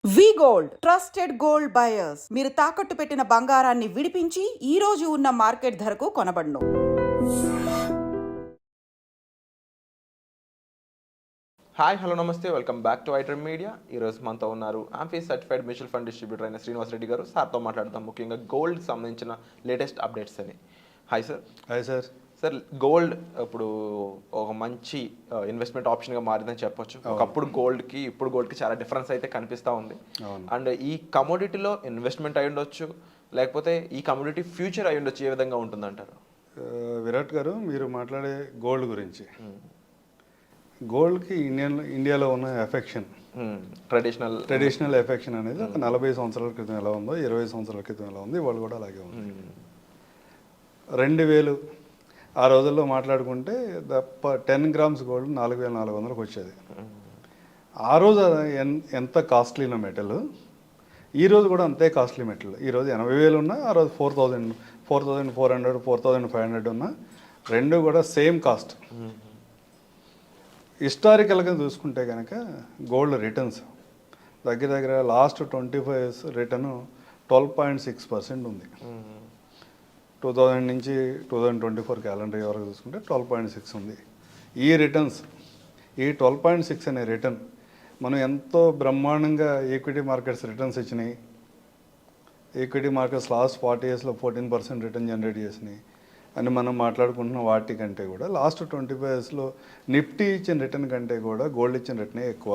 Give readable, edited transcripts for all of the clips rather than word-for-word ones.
వి gold trusted gold buyers మీరు తాకట్టు పెట్టిన బంగారాన్ని విడిపించి ఈ రోజు ఉన్న మార్కెట్ ధరకు కొనబడును. హాయ్ హలో నమస్తే, welcome back to iter media. ఈరోజు మనతో ఉన్నారు amphi certified mutual fund distributor అయిన శ్రీనివాస్ రెడ్డి గారు. సార్తో మాట్లాడదాం ముఖ్యంగా గోల్డ్ సంబంధించిన లేటెస్ట్ అప్డేట్స్ అని. Hi sir. Hi sir. Sir, gold ఇప్పుడు ఒక మంచి ఇన్వెస్ట్మెంట్ ఆప్షన్గా మారిందని చెప్పొచ్చు. ఒకప్పుడు గోల్డ్కి ఇప్పుడు గోల్డ్కి చాలా డిఫరెన్స్ అయితే కనిపిస్తూ ఉంది. అండ్ ఈ కమోడిటీలో ఇన్వెస్ట్మెంట్ అయి ఉండొచ్చు, లేకపోతే ఈ కమోడిటీ ఫ్యూచర్ అయి ఉండొచ్చు. ఏ విధంగా ఉంటుందంటారు? విరాట్ గారు, మీరు మాట్లాడే గోల్డ్ గురించి, గోల్డ్కి ఇండియాలో ఉన్న ఎఫెక్షన్, ట్రెడిషనల్ ఎఫెక్షన్ అనేది ఒక 40 సంవత్సరాల క్రితం ఎలా ఉందో, 20 సంవత్సరాల క్రితం ఎలా ఉంది, వాళ్ళు కూడా అలాగే ఉంది. 2000 ఆ రోజుల్లో మాట్లాడుకుంటే 10 గ్రామ్స్ గోల్డ్ 4400కి వచ్చేది. ఆ రోజు ఎంత కాస్ట్లీన మెటల్, ఈరోజు కూడా అంతే కాస్ట్లీ మెటల్. ఈరోజు 80,000 ఉన్నా, ఆ రోజు 4,400 4,500 ఉన్నా, రెండు కూడా సేమ్ కాస్ట్. హిస్టారికల్గా చూసుకుంటే కనుక గోల్డ్ రిటర్న్స్ దగ్గర లాస్ట్ 25 ఇయర్స్ రిటర్న్ 12.6% ఉంది. 2000 నుంచి 2024 క్యాలెండర్ వరకు చూసుకుంటే 12.6 ఉంది. ఈ రిటర్న్స్, ఈ 12.6 అనే రిటర్న్ మనం ఎంతో బ్రహ్మాండంగా ఈక్విటీ మార్కెట్స్ రిటర్న్స్ ఇచ్చినాయి. ఈక్విటీ మార్కెట్స్ లాస్ట్ 40 ఇయర్స్లో 14% రిటర్న్ జనరేట్ చేసినాయి అని మనం మాట్లాడుకుంటున్న వాటి కంటే కూడా లాస్ట్ 25 ఇయర్స్లో నిఫ్టీ ఇచ్చిన రిటర్న్ కంటే కూడా గోల్డ్ ఇచ్చిన రిటర్నే ఎక్కువ.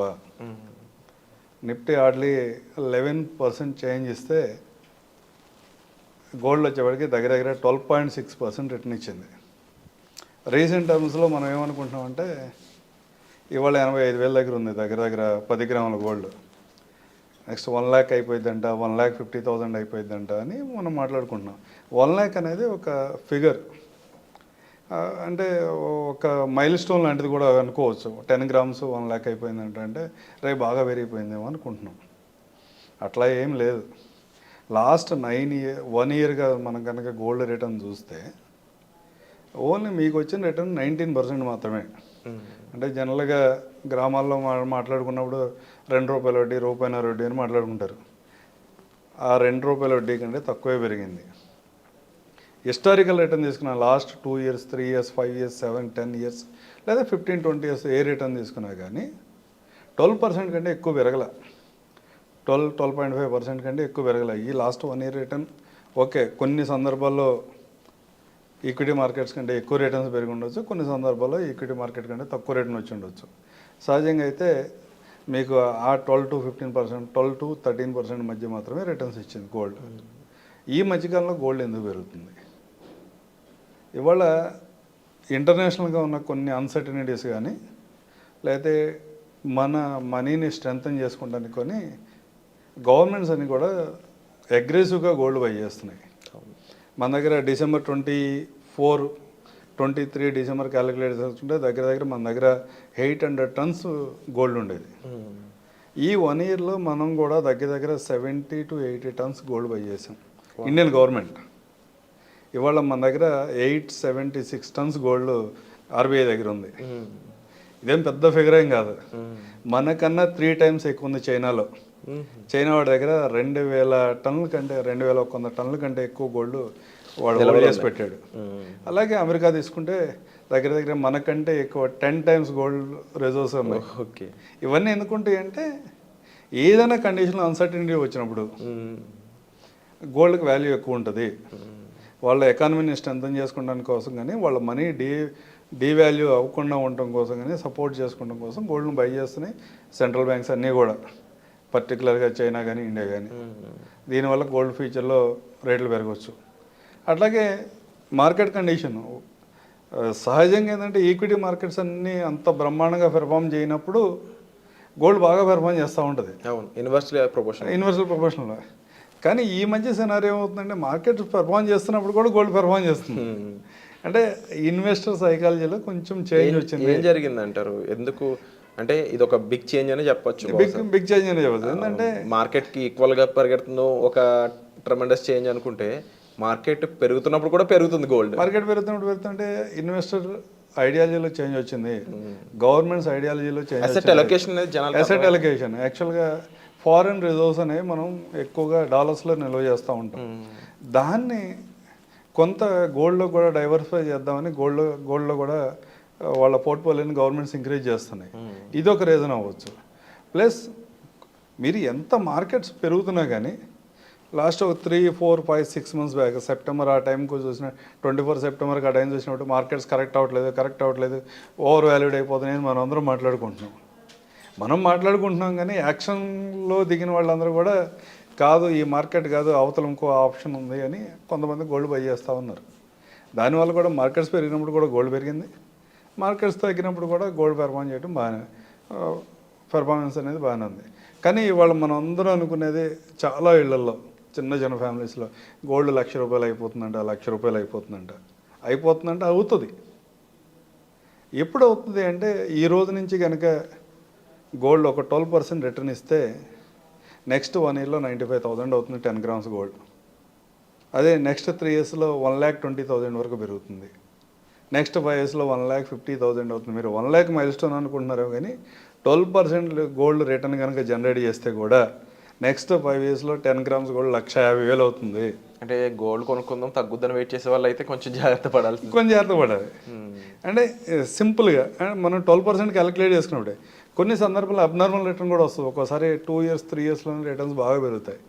నిఫ్టీ హార్డ్లీ 11% చేంజ్ ఇస్తే గోల్డ్ వచ్చేవాడికి దగ్గర 12.6% రిటర్న్ ఇచ్చింది. రీసెంట్ టర్మ్స్లో మనం ఏమనుకుంటున్నామంటే ఇవాళ 85,000 దగ్గర ఉంది దగ్గర 10 గ్రాముల గోల్డ్. నెక్స్ట్ 1 lakh అయిపోయిందంట, 1,50,000 అయిపోయిందంట అని మనం మాట్లాడుకుంటున్నాం. 1 lakh అనేది ఒక ఫిగర్, అంటే ఒక మైల్ స్టోన్ లాంటిది కూడా అనుకోవచ్చు. 10 గ్రామ్స్ 1 lakh అయిపోయిందంట అంటే రేపు బాగా పెరిగిపోయిందేమో అనుకుంటున్నాం. అట్లా ఏం లేదు. లాస్ట్ 1 ఇయర్గా మనం కనుక గోల్డ్ రిటర్న్ చూస్తే ఓన్లీ మీకు వచ్చిన రిటర్న్ 19% మాత్రమే. అంటే జనరల్గా గ్రామాల్లో మాట్లాడుకున్నప్పుడు ₹2 వడ్డీ, రూపాయిన్నర వడ్డీ అని మాట్లాడుకుంటారు. ఆ ₹2 వడ్డీ కంటే తక్కువే పెరిగింది. హిస్టారికల్ రిటర్న్ తీసుకున్న last 2 years, 3 years, 5 years, 7, 10 years లేదా 15-20 ఇయర్స్ ఏ రిటర్న్ తీసుకున్నా కానీ 12% కంటే ఎక్కువ పెరగల. 12.5% కంటే ఎక్కువ పెరగల. ఈ లాస్ట్ 1 ఇయర్ రిటర్న్ ఓకే, కొన్ని సందర్భాల్లో ఈక్విటీ మార్కెట్స్ కంటే ఎక్కువ రిటర్న్స్ పెరిగి ఉండొచ్చు, కొన్ని సందర్భాల్లో ఈక్విటీ మార్కెట్ కంటే తక్కువ రిటర్న్ వచ్చి ఉండొచ్చు. సహజంగా అయితే మీకు ఆ 12 to 15%, 12 to 13% మధ్య మాత్రమే రిటర్న్స్ ఇచ్చింది గోల్డ్. ఈ మధ్యకాలంలో గోల్డ్ ఎందుకు పెరుగుతుంది? ఇవాళ ఇంటర్నేషనల్గా ఉన్న కొన్ని అన్సర్టనిటీస్ కానీ, లేకపోతే మన మనీని స్ట్రెంగ్తన్ చేసుకుంటానికి కొని గవర్నమెంట్స్ అన్ని కూడా అగ్రెసివ్గా గోల్డ్ బై చేస్తున్నాయి. మన దగ్గర December 24, 23 డిసెంబర్ క్యాలిక్యులేట్ చేసుకుంటే దగ్గర మన దగ్గర 800 tons గోల్డ్ ఉండేది. ఈ 1 ఇయర్లో మనం కూడా దగ్గర 70 to 80 tons గోల్డ్ బై చేసాం. ఇండియన్ గవర్నమెంట్ ఇవాళ మన దగ్గర 876 tons గోల్డ్ RBI దగ్గర ఉంది. ఇదేం పెద్ద ఫిగర్ ఏం కాదు. మనకన్నా 3 times ఎక్కువ ఉంది చైనాలో. చైనా వాడి దగ్గర 2,000 టన్నుల కంటే 2,100 టన్నుల కంటే ఎక్కువ గోల్డ్ వాడు హోల్డ్ చేసి పెట్టాడు. అలాగే అమెరికా తీసుకుంటే దగ్గర మనకంటే ఎక్కువ 10 times గోల్డ్ రిజర్వ్స్ ఉన్నాయి. ఓకే, ఇవన్నీ ఎందుకుంటాయి అంటే ఏదైనా కండిషన్లో అన్సర్టనిటీ వచ్చినప్పుడు గోల్డ్కి వాల్యూ ఎక్కువ ఉంటుంది. వాళ్ళ ఎకానమీని స్ట్రెంథన్ చేసుకోవడానికి కోసం కానీ, వాళ్ళ మనీ డీవాల్యూ అవ్వకుండా ఉండటం కోసం కానీ, సపోర్ట్ చేసుకోవడం కోసం గోల్డ్ని బై చేస్తున్నాయి సెంట్రల్ బ్యాంక్స్ అన్నీ కూడా, పర్టికులర్గా చైనా కానీ ఇండియా కానీ. దీనివల్ల గోల్డ్ ఫ్యూచర్లో రేట్లు పెరగవచ్చు. అట్లాగే మార్కెట్ కండిషన్ సహజంగా ఏంటంటే ఈక్విటీ మార్కెట్స్ అన్నీ అంత బ్రహ్మాండంగా పెర్ఫామ్ చేయనప్పుడు గోల్డ్ బాగా పెర్ఫామ్ చేస్తూ ఉంటుంది. అవును, ఇన్వర్స్లీ ప్రొపోర్షనల్. కానీ ఈ మధ్య సినారీ ఏమవుతుందంటే మార్కెట్ పెర్ఫామ్ చేస్తున్నప్పుడు కూడా గోల్డ్ పెర్ఫామ్ చేస్తుంది. అంటే ఇన్వెస్టర్ సైకాలజీలో కొంచెం చేంజ్ వచ్చింది. ఏం జరిగింది అంటారు? ఎందుకు అంటే ఇది ఒక బిగ్ చేంజ్ అని చెప్పొచ్చు. బిగ్ చేంజ్ అని చెప్పచ్చు. ఏంటంటే మార్కెట్కి ఈక్వల్గా పరిగెడుతుందో ఒక ట్రెమెండస్ చేంజ్ అనుకుంటే, మార్కెట్ పెరుగుతున్నప్పుడు కూడా పెరుగుతుంది గోల్డ్. మార్కెట్ పెరుగుతుంటే ఇన్వెస్టర్ ఐడియాలజీలో చేంజ్ వచ్చింది. గవర్నమెంట్స్ ఐడియాలజీలో చేంజ్. అసెట్ అలొకేషన్ యాక్చువల్గా ఫారెన్ రిజర్వ్స్ అనేవి మనం ఎక్కువగా డాలర్స్లో నిల్వ చేస్తూ ఉంటాం. దాన్ని కొంత గోల్డ్లో కూడా డైవర్సిఫై చేద్దామని గోల్డ్లో కూడా వాళ్ళ పోర్ట్ఫోలియోని గవర్నమెంట్స్ ఇంక్రీజ్ చేస్తున్నాయి. ఇది ఒక రీజన్ అవ్వచ్చు. ప్లస్ మీరు ఎంత మార్కెట్స్ పెరుగుతున్నా కానీ లాస్ట్ ఒక 3, 4, 5, 6 మంత్స్ బ్యాక్ సెప్టెంబర్ ఆ టైంకి చూసిన 24 సెప్టెంబర్కి ఆ టైం చూసినప్పుడు మార్కెట్స్ కరెక్ట్ అవ్వట్లేదు ఓవర్ వాల్యూడ్ అయిపోతున్నాయని మనం అందరం మాట్లాడుకుంటున్నాం కానీ యాక్షన్లో దిగిన వాళ్ళందరూ కూడా కాదు, ఈ మార్కెట్ కాదు, అవతల ఇంకో ఆప్షన్ ఉంది అని కొంతమంది గోల్డ్ బై చేస్తూ ఉన్నారు. దానివల్ల కూడా మార్కెట్స్ పెరిగినప్పుడు కూడా గోల్డ్ పెరిగింది, మార్కెట్స్ తగ్గినప్పుడు కూడా గోల్డ్ పెర్ఫార్మెన్స్ అనేది బాగానే ఉంది. కానీ ఇవాళ మనం అందరం అనుకునేది చాలా ఇళ్లలో చిన్న ఫ్యామిలీస్లో గోల్డ్ ₹1,00,000 అయిపోతుందంట అవుతుంది. ఎప్పుడు అవుతుంది అంటే ఈ రోజు నుంచి కనుక గోల్డ్ ఒక 12% రిటర్న్ ఇస్తే నెక్స్ట్ 1 ఇయర్లో 95,000 అవుతుంది 10 గ్రామ్స్ గోల్డ్. అదే నెక్స్ట్ 3 ఇయర్స్లో 1,20,000 వరకు పెరుగుతుంది. నెక్స్ట్ 5 ఇయర్స్లో 1,50,000 అవుతుంది. మీరు 1,00,000 మైల్ స్టోన్ అనుకుంటున్నారేమో కానీ 12% గోల్డ్ రిటర్న్ కనుక జనరేట్ చేస్తే కూడా నెక్స్ట్ 5 ఇయర్స్లో 10 గ్రామ్స్ గోల్డ్ 1,50,000 అవుతుంది. అంటే గోల్డ్ కొనుక్కుందాం తగ్గుద్దని వెయిట్ చేసే వాళ్ళు అయితే కొంచెం జాగ్రత్త పడాలి. అంటే సింపుల్గా మనం 12% క్యాలిక్యులేట్ చేసుకున్నప్పుడే కొన్ని సందర్భాల్లో అబ్నార్మల్ రిటర్న్ కూడా వస్తుంది. ఒక్కోసారి 2 ఇయర్స్ 3 ఇయర్స్లోనే రిటర్న్స్ బాగా పెరుగుతాయి.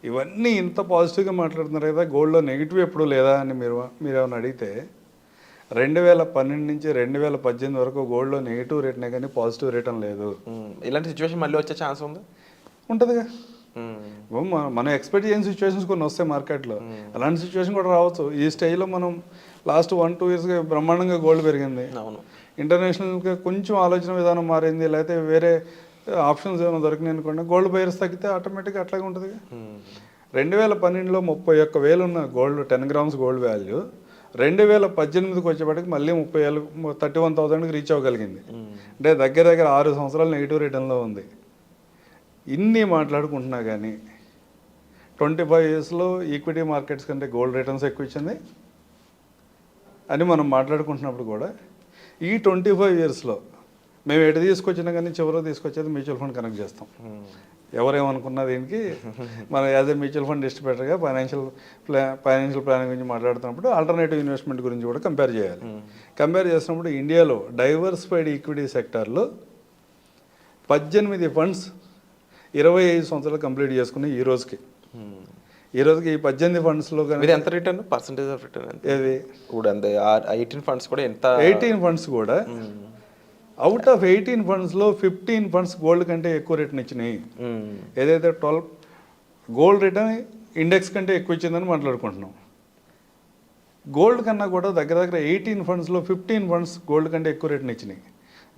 ఇవన్నీ ఇంత పాజిటివ్గా మాట్లాడుతున్నారు కదా, గోల్డ్లో నెగిటివ్ ఎప్పుడు లేదా అని మీరు ఏమైనా అడిగితే 2012 నుంచి 2018 వరకు గోల్డ్లో నెగిటివ్ రిటర్నే కానీ పాజిటివ్ రిటర్న్ లేదు. ఇలాంటి సిచ్యువేషన్ మళ్ళీ వచ్చే ఛాన్స్ ఉంటుందిగా. మనం ఎక్స్పెక్ట్ చేయని సిచ్యువేషన్స్ కొన్ని వస్తాయి మార్కెట్లో, అలాంటి సిచ్యువేషన్ కూడా రావచ్చు. ఈ స్టేజ్లో మనం లాస్ట్ 1-2 ఇయర్స్గా బ్రహ్మాండంగా గోల్డ్ పెరిగింది. అవును, ఇంటర్నేషనల్గా కొంచెం ఆలోచన విధానం మారింది, లేకపోతే వేరే ఆప్షన్స్ ఏమైనా దొరికినాయి అనుకోండి, గోల్డ్ బయర్స్ తగ్గితే ఆటోమేటిక్గా అట్లాగే ఉంటుంది. 2012లో 31,000 ఉన్న గోల్డ్ 10 గ్రామ్స్ గోల్డ్ వాల్యూ 2018కి వచ్చేప్పటికి మళ్ళీ 31,000కి రీచ్ అవ్వగలిగింది. అంటే దగ్గర 6 సంవత్సరాలు నెగిటివ్ రిటర్న్లో ఉంది. ఇన్ని మాట్లాడుకుంటున్నా కానీ 25 ఇయర్స్లో ఈక్విటీ మార్కెట్స్ కంటే గోల్డ్ రిటర్న్స్ ఎక్కువ ఇచ్చింది అని మనం మాట్లాడుకుంటున్నప్పుడు కూడా ఈ 25 ఇయర్స్లో మేము ఎటు తీసుకొచ్చినా కానీ చివరికి తీసుకొచ్చేది మ్యూచువల్ ఫండ్ కనెక్ట్ చేస్తాం. ఎవరేమనుకున్నా దీనికి మనం యాజ్ ఏ మ్యూచువల్ ఫండ్ డిస్ట్రిబ్యూటర్గా ఫైనాన్షియల్ ప్లానింగ్ గురించి మాట్లాడుతున్నప్పుడు ఆల్టర్నేటివ్ ఇన్వెస్ట్మెంట్ గురించి కూడా కంపేర్ చేయాలి. కంపేర్ చేసినప్పుడు ఇండియాలో డైవర్సిఫైడ్ ఈక్విటీ సెక్టార్లో 18 ఫండ్స్ 25 సంవత్సరాలు కంప్లీట్ చేసుకుని ఈ రోజుకి ఈ 18 ఫండ్స్లో కానీ ఎంత రిటర్న్ పర్సెంటేజ్ ఆఫ్ రిటర్న్ ఏది ఇప్పుడు అంతే 18 ఫండ్స్ కూడా ఎంత 18 ఫండ్స్ కూడా అవుట్ ఆఫ్ 18 ఫండ్స్లో 15 ఫండ్స్ గోల్డ్ కంటే ఎక్కువ రిటర్న్ ఇచ్చినాయి. ఏదైతే 12 గోల్డ్ రిటర్న్ ఇండెక్స్ కంటే ఎక్కువ ఇచ్చిందని మాట్లాడుకుంటున్నాం. గోల్డ్ కన్నా కూడా దగ్గర 18 ఫండ్స్లో 15 ఫండ్స్ గోల్డ్ కంటే ఎక్కువ రిటర్న్ ఇచ్చినాయి.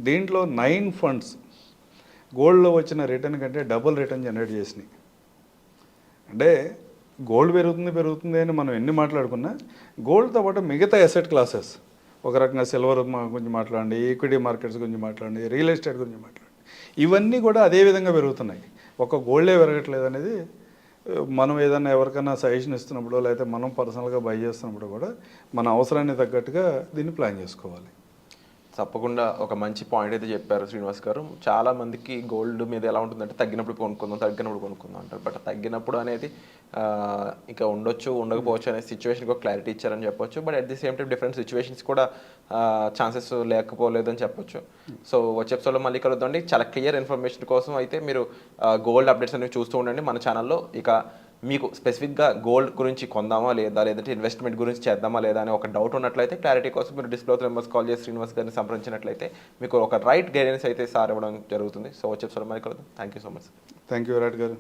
దీంట్లో 9 ఫండ్స్ గోల్డ్లో వచ్చిన రిటర్న్ కంటే డబుల్ రిటర్న్ జనరేట్ చేసినాయి. అంటే గోల్డ్ పెరుగుతుంది అని మనం ఎన్ని మాట్లాడుకున్నా గోల్డ్తో పాటు మిగతా అసెట్ క్లాసెస్ ఒక రకంగా సిల్వర్ గురించి మాట్లాడండి, ఈక్విటీ మార్కెట్స్ గురించి మాట్లాడండి, రియల్ ఎస్టేట్ గురించి మాట్లాడండి, ఇవన్నీ కూడా అదే విధంగా పెరుగుతున్నాయి. ఒక గోల్డే పెరగట్లేదు అనేది మనం ఏదైనా ఎవరికైనా సజెషన్ ఇస్తున్నప్పుడు లేకపోతే మనం పర్సనల్గా బై చేస్తున్నప్పుడు కూడా మన అవసరాన్ని తగ్గట్టుగా దీన్ని ప్లాన్ చేసుకోవాలి. తప్పకుండా ఒక మంచి పాయింట్ అయితే చెప్పారు శ్రీనివాస్ గారు. చాలా మందికి గోల్డ్ మీద ఎలా ఉంటుందంటే తగ్గినప్పుడు కొనుక్కుందాం అంటారు. బట్ తగ్గినప్పుడు అనేది ఇంకా ఉండకపోవచ్చు అనే సిచ్యువేషన్కి ఒక క్లారిటీ ఇచ్చారని చెప్పొచ్చు. But at the same time different situations కూడా ఛాన్సెస్ లేకపోలేదని చెప్పొచ్చు. సో వచ్చే ఎపిసోడ్లో మళ్ళీ కలుద్దామండి. చాలా క్లియర్ ఇన్ఫర్మేషన్ కోసం అయితే మీరు గోల్డ్ అప్డేట్స్ అనేవి చూస్తూ ఉండండి మన ఛానల్లో. ఇక మీకు స్పెసిఫిక్గా గోల్డ్ గురించి కొందామా లేదా, లేదంటే ఇన్వెస్ట్మెంట్ గురించి చేద్దామా లేదా అనే ఒక డౌట్ ఉన్నట్లయితే క్లారిటీ కోసం మీరు డిస్ప్లే నెంబర్స్ కాల్ చేసి శ్రీనివాస్ గారిని సంప్రదించినట్లయితే మీకు ఒక రైట్ గైడెన్స్ అయితే సార్ ఇవ్వడం జరుగుతుంది. సో వచ్చే ఎపిసోడ్లో మళ్ళీ కలుద్దాం. Thank you so much. Thank you Virat గారు.